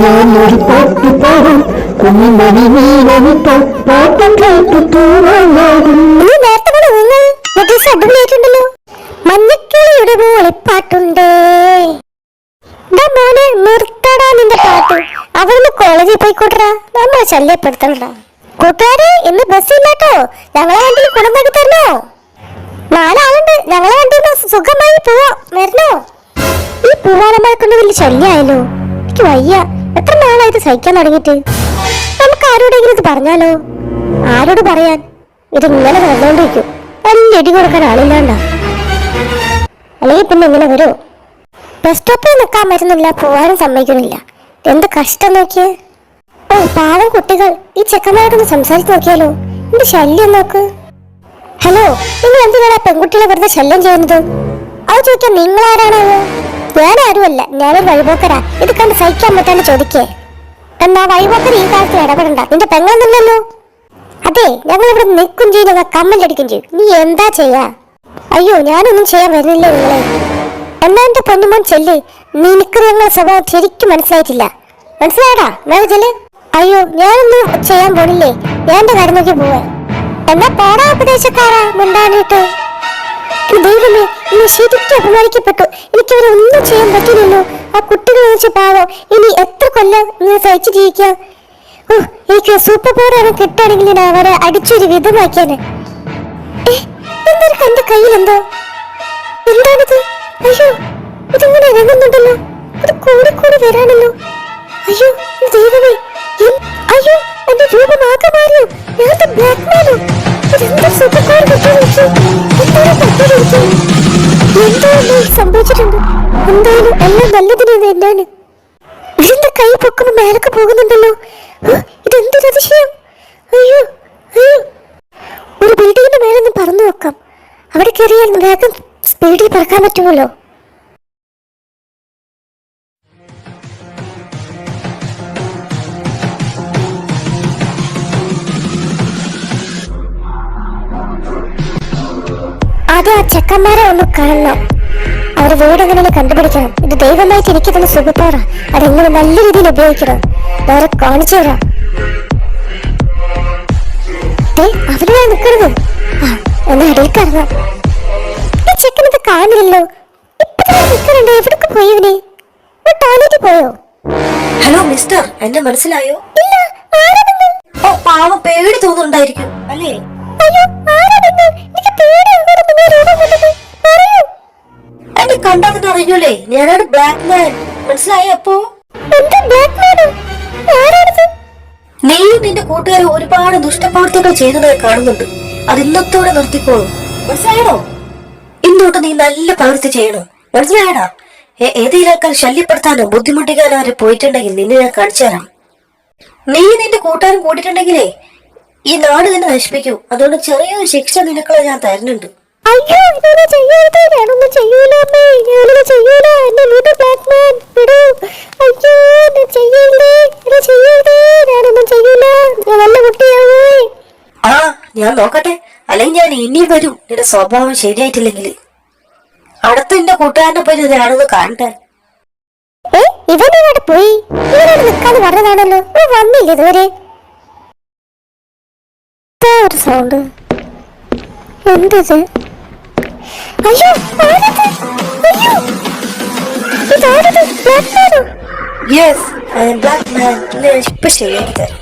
ഞാനൊരു പാട്ട് പാടും കുഞ്ഞിമണി നീലമിട്ടോ പാട്ടും കേട്ടു അടിപൊളിയായിട്ടുണ്ടല്ലോ. മഞ്ഞക്കിളിയുടെ മോളിപ്പാട്ടുണ്ട്. മോനെ നിർത്തടാ നിന്റെ പാട്ട്. അവിടുന്ന് കോളേജിൽ പോയിക്കോട്ടറാ, നമ്മളെ ശല്യപ്പെടുത്തണ്ടാ. കൂട്ടുകാരെ ഇന്ന് ബസ്സില്ലാട്ടോ, ഞങ്ങളെ വണ്ടിയിൽ കുണമാക്കി തരണോ? 4 ആളുണ്ട്, ഞങ്ങളെ വണ്ടിയിൽ സുഖമായി പോവാം, വരണോ? ഈ പൂവാലന്മാരെ കൊണ്ട് വലിയ ശല്യമായല്ലോ. എനിക്ക് വയ്യ, എത്ര നാളായി ഇത് സഹിക്കാൻ തുടങ്ങിയിട്ട്. നമുക്ക് ആരോടെങ്കിലും ഇത് പറഞ്ഞാലോ? ആരോട് പറയാൻ? ഇതിങ്ങനെ നടന്നുകൊണ്ടിരിക്കും, വലിയ ഇടി കൊടുക്കാൻ ആളില്ലാണ്ടാ. അല്ലെങ്കിൽ പിന്നെ ഇങ്ങനെ വരുമോ? ബസ് സ്റ്റോപ്പിൽ നിൽക്കാൻ പറ്റുന്നില്ല, പോവാനും സമ്മതിക്കുന്നില്ല. എന്ത് കഷ്ടം നോക്കിയേ. ഓ പാവം കുട്ടികൾ, ഈ ചെക്കന്മാരോടൊന്ന് സംസാരിച്ച് നോക്കിയാലോ? എന്റെ ശല്യം നോക്ക്. ഹലോ, നിങ്ങൾ എന്തിനാണ് പെൺകുട്ടികളെ വെറുതെ ശല്യം ചെയ്യുന്നത്? അത് ചോദിക്കാൻ നിങ്ങൾ ആരാണോ? ഞാൻ ആരുമല്ല, ഞാനൊരു വഴിപോക്കരാ. ഇത് കണ്ട് സഹിക്കാൻ പറ്റാണ്ട് ചോദിക്കേ. എന്നാ വഴിപോക്കർ ഈ കാര്യത്തിൽ ഇടപെടണ്ട, നിന്റെ പെങ്ങളൊന്നുമില്ലല്ലോ. അതെ, ഞങ്ങൾ ഇവിടെ നിൽക്കും ചെയ്യും, കമ്മലടിക്കും ചെയ്യും. നീ എന്താ ചെയ്യാ? അയ്യോ, ഞാനൊന്നും ചെയ്യാൻ വരുന്നില്ലേ നിങ്ങളെ. എന്നാ എന്റെ പൊന്നുമോൻ ചെല്ല്, നിനക്ക് ഞങ്ങളുടെ സ്വഭാവം ശരിക്കും മനസ്സിലായിട്ടില്ല. മനസ്സിലായടാ? വേറെ ചെല്ല്. അയ്യോ, ഞാനൊന്നും ചെയ്യാൻ പോണില്ലേ, ഞാൻ എന്റെ കാര്യം നോക്കി പോവാ. എന്നാ പോടാ ഉപദേശക്കാരാ മുണ്ടാനിട്ട്. ദൈവമേ, ഇനി ശരിക്കും അപമാനിക്കപ്പെട്ടു. എനിക്കവരെ ഒന്നും ചെയ്യാൻ പറ്റില്ലല്ലോ. ആ കുട്ടികളെ വെച്ച് പാവം, ഇനി എത്ര കൊല്ലം ഇങ്ങനെ സഹിച്ചു ജീവിക്കാം. ഓ, എനിക്ക് സൂപ്പർ പവർ കിട്ടുകയാണെങ്കിൽ ഞാൻ അവരെ അടിച്ചൊരു വിധമാക്കിയാനെ. എന്തൊരു എന്റെ കയ്യിലെന്തോ, എന്താണിത്? അയ്യോ, ഇതിങ്ങനെ ഇറങ്ങുന്നുണ്ടല്ലോ, ഇത് കൂടി വരാണല്ലോ. അയ്യോ ദൈവമേ, അയ്യോ എന്റെ രൂപമാകെ മാറിയോ? നേരത്തെ ബ്ലാക്ക്മെയിലോ? എന്തോ സംഭവിച്ചിട്ടുണ്ട്. എന്തായാലും എല്ലാം നല്ലതിന് എന്താണ്. ഇതിന്റെ കൈ പൊക്കുമ്പോ മേലൊക്കെ പോകുന്നുണ്ടല്ലോ. ഇതെന്തൊരു അതിശയം. അയ്യോ അയ്യോ, ഒരു ബിൽഡിങ്ങിന്റെ മേലെ പറന്നു നോക്കാം. അവിടെ കയറിയാൽ വേഗം സ്പീഡിൽ പറക്കാൻ പറ്റുമല്ലോ. ആദ്യം ആ ചെക്കന്മാരെ ഒന്ന് കാണണം, അവരുടെ വീട് എങ്ങനെ കണ്ടുപിടിക്കണം. ഇത് ദൈവമായിട്ട് എനിക്ക് തന്നെ സുഖപ്പാടാ. അതെങ്ങനെ നല്ല രീതിയിൽ ഉപയോഗിക്കണം, വേറെ കാണിച്ചു തരാം. അവിടെ നിൽക്കരുത്. ആ ഒന്ന് ഇടയിൽ കറങ്ങാം. ഈ ചെക്കനത് കാണില്ലല്ലോ. ഇപ്പൊ നിൽക്കണുണ്ട്. എവിടേക്ക് പോയി ഇവനെ? ടോയ്ലറ്റിൽ പോയോ? ഹലോ മിസ്റ്റർ, എന്നെ മനസ്സിലായോ? ഇല്ല, ആരാണെന്ന്? ഓ പാവം, പേടി തോന്നുന്നുണ്ടായിരിക്കും അല്ലേ? അയ്യോ, ആരാണെന്ന്? എനിക്ക് പേടി. എന്നെ കണ്ടതിന് അറിഞ്ഞൂലേ, ഞാനാണ് ബ്ലാക്ക് മാൻ. മനസ്സിലായോ? അപ്പോ നീയും നിന്റെ കൂട്ടുകാരും ഒരുപാട് ദുഷ്ടപ്രവർത്തികൾ ചെയ്തതായി കാണുന്നുണ്ട്. അത് ഇന്നത്തോടെ നിർത്തിക്കോളൂ. മനസ്സിലായണോ? ഇന്നോട്ട് നീ നല്ല പ്രവൃത്തി ചെയ്യണം. മനസ്സിലായടാ? ഏതെങ്കിലും ആൾക്കാർ ശല്യപ്പെടുത്താനോ ബുദ്ധിമുട്ടിക്കാനോ അവരെ പോയിട്ടുണ്ടെങ്കിൽ നിന്നെ ഞാൻ കാണിച്ചു തരാം. നീ നിന്റെ കൂട്ടുകാരും കൂടിയിട്ടുണ്ടെങ്കിലേ ഈ നാട് തന്നെ നശിപ്പിക്കൂ. അതുകൊണ്ട് ചെറിയൊരു ശിക്ഷ നിനക്കുള്ള ഞാൻ തരുന്നുണ്ട്. അയ്യോ, ഞാനൊന്നും ചെയ്യൂല അമ്മേ, ഞാനൊന്നും ചെയ്യൂല. എന്നെ വീട് ബ്ലാക്ക് മാൻ വിടൂ. അയ്യോ, ഞാനൊന്നും ചെയ്യൂല. ഞാൻ നല്ല കുട്ടിയാവേ. ആ ഞാൻ നോക്കട്ടെ, അല്ലെങ്കിൽ ഞാൻ ഇനിയും വരും നിന്റെ സ്വഭാവം ശരിയായിട്ടില്ലെങ്കിൽ. അടുത്ത എന്റെ കൂട്ടുകാരനെ പോയി ഞാനൊന്ന് കാണട്ടെ. ഇവനോട് പോയി ഇവനോട് നിൽക്കാന്ന് പറഞ്ഞതാണല്ലോ, വന്നില്ല ഇതുവരെ. ഒരു സൗണ്ട് എന്തത്? അയ്യോ, അയ്യോ, യെസ്, ബ്ലാക്ക് മാൻ. ഇപ്പൊ ശരിയാക്കി തരാം.